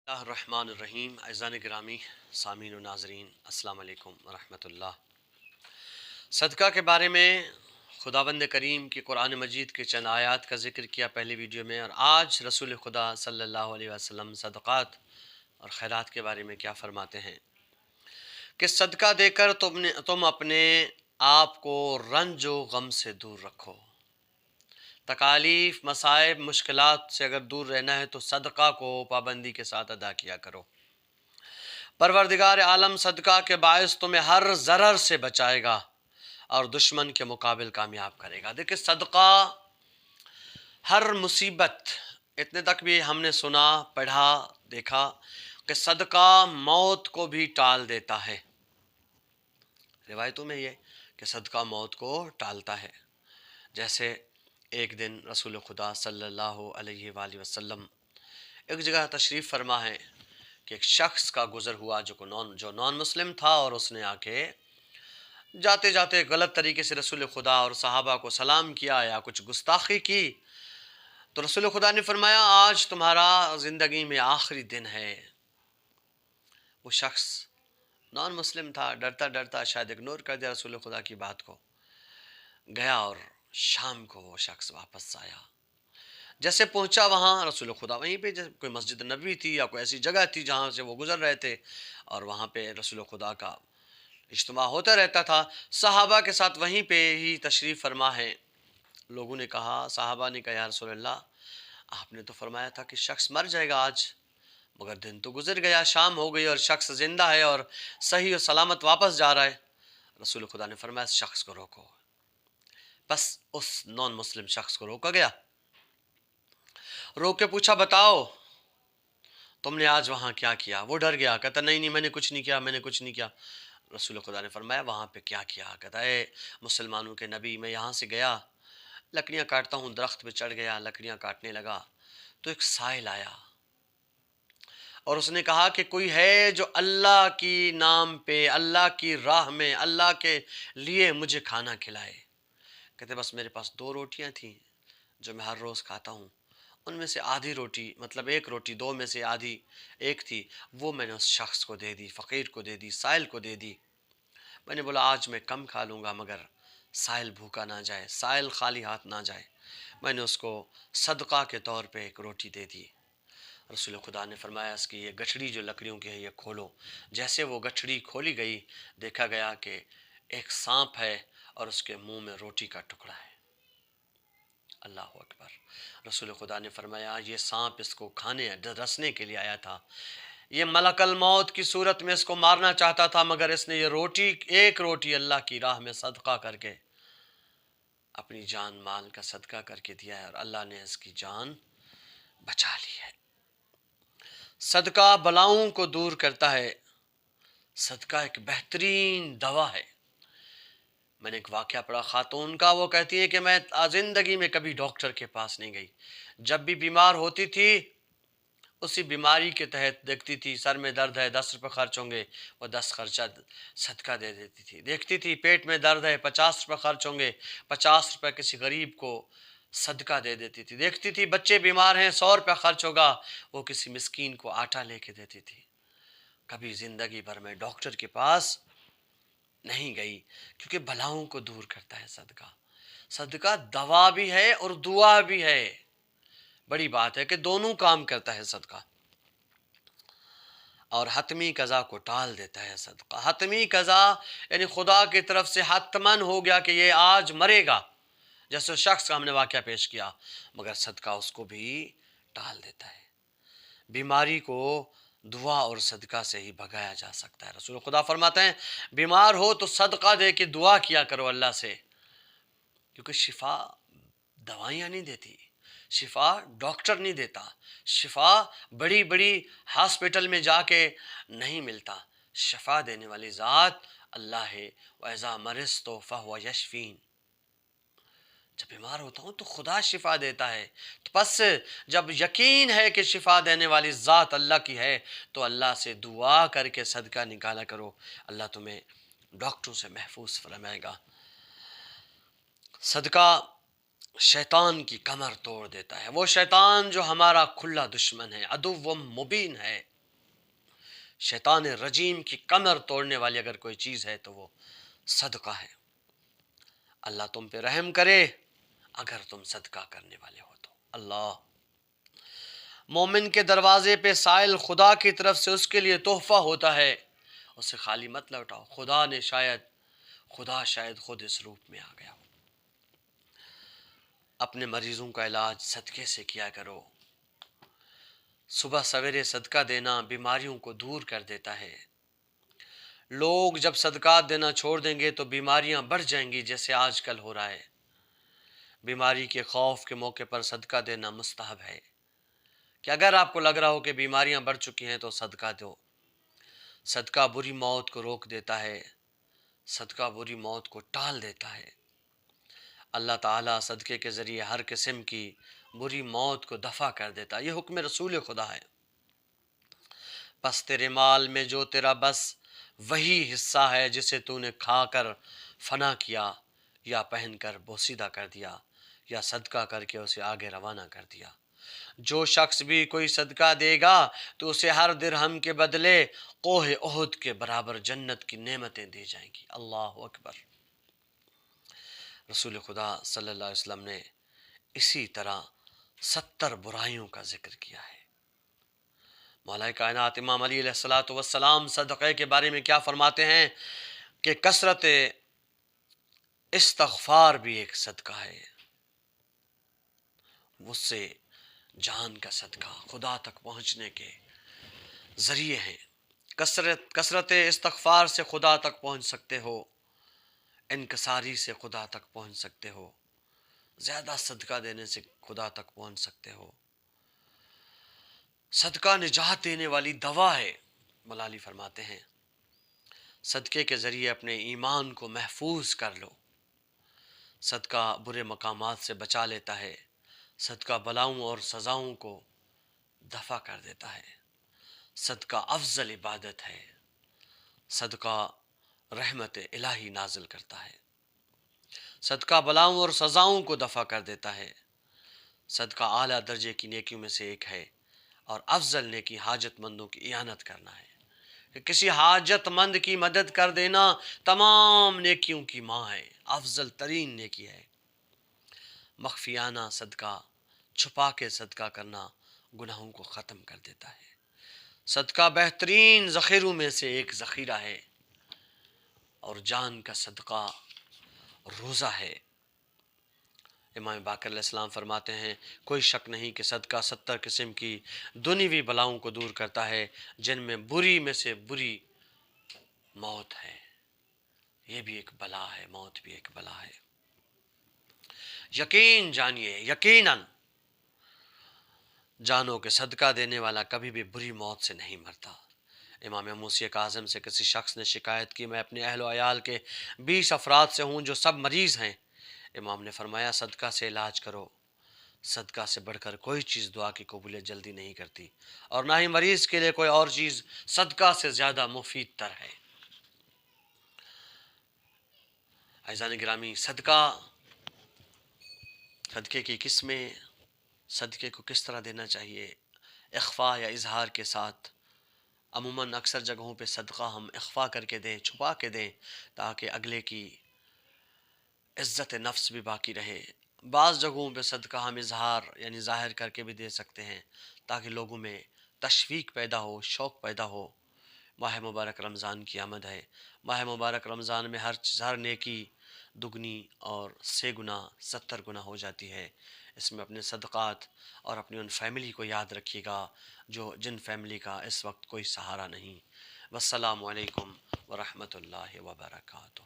اللہ الرحمن الرحیم اعزان گرامی سامعین و ناظرین السلام علیکم ورحمۃ اللہ۔ صدقہ کے بارے میں خداوند کریم کی قرآن مجید کے چند آیات کا ذکر کیا پہلی ویڈیو میں، اور آج رسول خدا صلی اللہ علیہ وسلم صدقات اور خیرات کے بارے میں کیا فرماتے ہیں کہ صدقہ دے کر تم اپنے آپ کو رنج و غم سے دور رکھو۔ تکالیف، مصائب، مشکلات سے اگر دور رہنا ہے تو صدقہ کو پابندی کے ساتھ ادا کیا کرو۔ پروردگار عالم صدقہ کے باعث تمہیں ہر ضرر سے بچائے گا اور دشمن کے مقابل کامیاب کرے گا۔ دیکھیں، صدقہ ہر مصیبت، اتنے تک بھی ہم نے سنا، پڑھا، دیکھا کہ صدقہ موت کو بھی ٹال دیتا ہے۔ روایتوں میں یہ کہ صدقہ موت کو ٹالتا ہے۔ جیسے ایک دن رسول خدا صلی اللہ علیہ وآلہ وسلم ایک جگہ تشریف فرما ہے کہ ایک شخص کا گزر ہوا جو نان مسلم تھا، اور اس نے آ کے جاتے جاتے غلط طریقے سے رسول خدا اور صحابہ کو سلام کیا یا کچھ گستاخی کی، تو رسول خدا نے فرمایا آج تمہارا زندگی میں آخری دن ہے۔ وہ شخص نان مسلم تھا، ڈرتا ڈرتا شاید اگنور کر دیا رسول خدا کی بات کو، گیا اور شام کو وہ شخص واپس آیا۔ جیسے پہنچا وہاں، رسول خدا وہیں پہ کوئی مسجد نبوی تھی یا کوئی ایسی جگہ تھی جہاں سے وہ گزر رہے تھے، اور وہاں پہ رسول خدا کا اجتماع ہوتا رہتا تھا، صحابہ کے ساتھ وہیں پہ ہی تشریف فرما ہے۔ لوگوں نے کہا، صحابہ نے کہا یا رسول اللہ، آپ نے تو فرمایا تھا کہ شخص مر جائے گا آج، مگر دن تو گزر گیا، شام ہو گئی اور شخص زندہ ہے اور صحیح و سلامت واپس جا رہا ہے۔ رسول خدا نے فرمایا اس شخص کو روکو۔ بس اس نان مسلم شخص کو روکا گیا، روک کے پوچھا بتاؤ تم نے آج وہاں کیا کیا؟ وہ ڈر گیا، کہتا نہیں میں نے کچھ نہیں کیا، میں نے کچھ نہیں کیا۔ رسول خدا نے فرمایا وہاں پہ کیا کیا؟ کہتا اے مسلمانوں کے نبی، میں یہاں سے گیا، لکڑیاں کاٹتا ہوں، درخت پہ چڑھ گیا، لکڑیاں کاٹنے لگا تو ایک سائل آیا اور اس نے کہا کہ کوئی ہے جو اللہ کی نام پہ، اللہ کی راہ میں، اللہ کے لیے مجھے کھانا کھلائے۔ کہتے بس میرے پاس 2 روٹیاں تھیں جو میں ہر روز کھاتا ہوں، ان میں سے آدھی روٹی، مطلب ایک روٹی 2 میں سے آدھی ایک تھی، وہ میں نے اس شخص کو دے دی، فقیر کو دے دی، سائل کو دے دی۔ میں نے بولا آج میں کم کھا لوں گا مگر سائل بھوکا نہ جائے، سائل خالی ہاتھ نہ جائے۔ میں نے اس کو صدقہ کے طور پہ ایک روٹی دے دی۔ رسول خدا نے فرمایا اس کی یہ گٹھڑی جو لکڑیوں کی ہے یہ کھولو۔ جیسے وہ گٹھڑی کھولی گئی، دیکھا گیا کہ ایک سانپ ہے اور اس کے منہ میں روٹی کا ٹکڑا ہے۔ اللہ اکبر۔ رسول خدا نے فرمایا یہ سانپ اس کو کھانے رسنے کے لیے آیا تھا، یہ ملک الموت کی صورت میں اس کو مارنا چاہتا تھا، مگر اس نے یہ روٹی، ایک روٹی اللہ کی راہ میں صدقہ کر کے، اپنی جان مال کا صدقہ کر کے دیا ہے، اور اللہ نے اس کی جان بچا لی ہے۔ صدقہ بلاؤں کو دور کرتا ہے، صدقہ ایک بہترین دوا ہے۔ میں نے ایک واقعہ پڑھا خاتون کا، وہ کہتی ہے کہ میں زندگی میں کبھی ڈاکٹر کے پاس نہیں گئی، جب بھی بیمار ہوتی تھی اسی بیماری کے تحت دیکھتی تھی سر میں درد ہے 10 روپے خرچ ہوں گے، وہ 10 خرچہ صدقہ دے دیتی تھی۔ دیکھتی تھی پیٹ میں درد ہے 50 روپے خرچ ہوں گے، 50 روپے کسی غریب کو صدقہ دے دیتی تھی۔ دیکھتی تھی بچے بیمار ہیں 100 روپے خرچ ہوگا، وہ کسی مسکین کو آٹا لے کے دیتی تھی۔ کبھی زندگی بھر میں ڈاکٹر کے پاس نہیں گئی، کیونکہ بلاؤں کو دور کرتا ہے صدقہ۔ صدقہ دوا بھی ہے اور دعا بھی ہے۔ بڑی بات ہے کہ دونوں کام کرتا ہے صدقہ، اور حتمی قضا کو ٹال دیتا ہے صدقہ۔ حتمی قضا یعنی خدا کی طرف سے حتماً ہو گیا کہ یہ آج مرے گا، جیسے شخص کا ہم نے واقعہ پیش کیا، مگر صدقہ اس کو بھی ٹال دیتا ہے۔ بیماری کو دعا اور صدقہ سے ہی بھگایا جا سکتا ہے۔ رسول خدا فرماتے ہیں بیمار ہو تو صدقہ دے کے دعا کیا کرو اللہ سے، کیونکہ شفا دوائیاں نہیں دیتی، شفا ڈاکٹر نہیں دیتا، شفا بڑی بڑی ہاسپٹل میں جا کے نہیں ملتا، شفا دینے والی ذات اللہ ہے۔ وَإِذَا مَرِضْتُ فَهُوَ يَشْفِينِ، جب بیمار ہوتا ہوں تو خدا شفا دیتا ہے۔ تو پس جب یقین ہے کہ شفا دینے والی ذات اللہ کی ہے تو اللہ سے دعا کر کے صدقہ نکالا کرو، اللہ تمہیں ڈاکٹروں سے محفوظ فرمائے گا۔ صدقہ شیطان کی کمر توڑ دیتا ہے، وہ شیطان جو ہمارا کھلا دشمن ہے، عدو و مبین ہے۔ شیطان رجیم کی کمر توڑنے والی اگر کوئی چیز ہے تو وہ صدقہ ہے۔ اللہ تم پہ رحم کرے اگر تم صدقہ کرنے والے ہو تو۔ اللہ، مومن کے دروازے پہ سائل خدا کی طرف سے اس کے لیے تحفہ ہوتا ہے، اسے خالی مت لوٹاؤ۔ خدا شاید خود اس روپ میں آ گیا ہو۔ اپنے مریضوں کا علاج صدقے سے کیا کرو۔ صبح سویرے صدقہ دینا بیماریوں کو دور کر دیتا ہے۔ لوگ جب صدقات دینا چھوڑ دیں گے تو بیماریاں بڑھ جائیں گی، جیسے آج کل ہو رہا ہے۔ بیماری کے خوف کے موقع پر صدقہ دینا مستحب ہے کہ اگر آپ کو لگ رہا ہو کہ بیماریاں بڑھ چکی ہیں تو صدقہ دو۔ صدقہ بری موت کو روک دیتا ہے، صدقہ بری موت کو ٹال دیتا ہے۔ اللہ تعالیٰ صدقے کے ذریعے ہر قسم کی بری موت کو دفع کر دیتا ہے۔ یہ حکم رسول خدا ہے۔ بس تیرے مال میں جو تیرا بس وہی حصہ ہے جسے تو نے کھا کر فنا کیا، یا پہن کر بوسیدہ کر دیا، یا صدقہ کر کے اسے آگے روانہ کر دیا۔ جو شخص بھی کوئی صدقہ دے گا تو اسے ہر درہم کے بدلے کوہ احد کے برابر جنت کی نعمتیں دی جائیں گی۔ اللہ اکبر۔ رسول خدا صلی اللہ علیہ وسلم نے اسی طرح 70 برائیوں کا ذکر کیا ہے۔ مولا کائنات امام علی علیہ السلام صدقے کے بارے میں کیا فرماتے ہیں کہ کثرت استغفار بھی ایک صدقہ ہے، اس سے جان کا صدقہ خدا تک پہنچنے کے ذریعے ہیں۔ کثرت استغفار سے خدا تک پہنچ سکتے ہو، انکساری سے خدا تک پہنچ سکتے ہو، زیادہ صدقہ دینے سے خدا تک پہنچ سکتے ہو۔ صدقہ نجات دینے والی دوا ہے۔ مولا علی فرماتے ہیں صدقے کے ذریعے اپنے ایمان کو محفوظ کر لو۔ صدقہ برے مقامات سے بچا لیتا ہے، صدقہ بلاؤں اور سزاؤں کو دفع کر دیتا ہے۔ صدقہ افضل عبادت ہے، صدقہ رحمت الہی نازل کرتا ہے، صدقہ بلاؤں اور سزاؤں کو دفع کر دیتا ہے۔ صدقہ اعلیٰ درجے کی نیکیوں میں سے ایک ہے، اور افضل نیکی حاجت مندوں کی اعانت کرنا ہے۔ کہ کسی حاجت مند کی مدد کر دینا تمام نیکیوں کی ماں ہے، افضل ترین نیکی ہے۔ مخفیانہ صدقہ، چھپا کے صدقہ کرنا گناہوں کو ختم کر دیتا ہے۔ صدقہ بہترین ذخیروں میں سے ایک ذخیرہ ہے، اور جان کا صدقہ روزہ ہے۔ امام باقر علیہ السلام فرماتے ہیں کوئی شک نہیں کہ صدقہ 70 قسم کی دنیوی بلاؤں کو دور کرتا ہے، جن میں بری میں سے بری موت ہے۔ یہ بھی ایک بلا ہے، موت بھی ایک بلا ہے۔ یقین جانیے، یقیناً جانو کہ صدقہ دینے والا کبھی بھی بری موت سے نہیں مرتا۔ امام موسی کاظم سے کسی شخص نے شکایت کی میں اپنے اہل و عیال کے 20 افراد سے ہوں جو سب مریض ہیں۔ امام نے فرمایا صدقہ سے علاج کرو، صدقہ سے بڑھ کر کوئی چیز دعا کی قبولیت جلدی نہیں کرتی، اور نہ ہی مریض کے لیے کوئی اور چیز صدقہ سے زیادہ مفید تر ہے۔ عزیزان گرامی، صدقے کی قسمیں، صدقے کو کس طرح دینا چاہیے، اخفاء یا اظہار کے ساتھ۔ عموماً اکثر جگہوں پہ صدقہ ہم اخفاء کر کے دیں، چھپا کے دیں، تاکہ اگلے کی عزت نفس بھی باقی رہے۔ بعض جگہوں پہ صدقہ ہم اظہار یعنی ظاہر کر کے بھی دے سکتے ہیں، تاکہ لوگوں میں تشویق پیدا ہو، شوق پیدا ہو۔ ماہ مبارک رمضان کی آمد ہے۔ ماہ مبارک رمضان میں ہر نیکی دگنی اور 6 گنا 70 گنا ہو جاتی ہے۔ اس میں اپنے صدقات اور اپنی ان فیملی کو یاد رکھیے گا جن فیملی کا اس وقت کوئی سہارا نہیں۔ والسلام علیکم ورحمۃ اللہ وبرکاتہ۔